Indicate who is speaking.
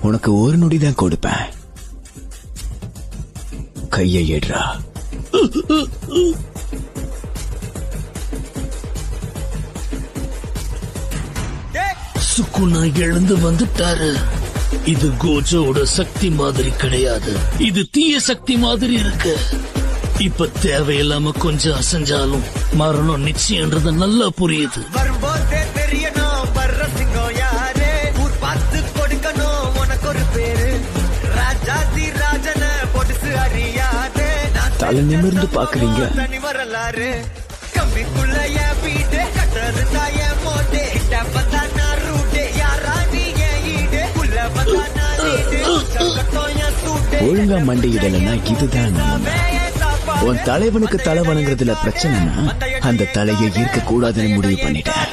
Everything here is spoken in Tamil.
Speaker 1: உனக்கு ஒரு நொடிதான் கொடுப்பேன். கையை ஏடுறா.
Speaker 2: சுக்குனா எழுந்து வந்துட்டாரு. இது கோஜோட சக்தி மாதிரி கிடையாது, இது தீய சக்தி மாதிரி இருக்கு. இப்ப தேவையில்லாம கொஞ்சம் அசைஞ்சாலும் மரணம் நிச்சயம்ன்றது நல்லா புரியுது.
Speaker 3: வரும்போதே தெரியணும் வர்ற சிங்கம் யாரு, ஊர் பார்த்து கொடுக்கணும் உனக்கு ஒரு பேரு. ராஜாதி ராஜன பொடுசு அறியாதே,
Speaker 1: தலை நிமிர்ந்து பாக்குறீங்க.
Speaker 3: தனி வரலாறு கம்பிக்குள்ள என் வீடு கட்டுறதா என் மோட்டே. பத்தா நான் ரூட்டே யாரா நீ என் ஈடு உள்ள பத்தா நான் லீடு சங்கட்டம் என் சூட்டே.
Speaker 1: ஒழுங்கா மண்டியிடலன்னா இதுதான் நிலைமை. உன் தலைவனுக்கு தலை வணங்குறதுல பிரச்சனைனா அந்த தலையை ஈர்க்க கூடாதுன்னு முடிவு பண்ணிட்டேன்.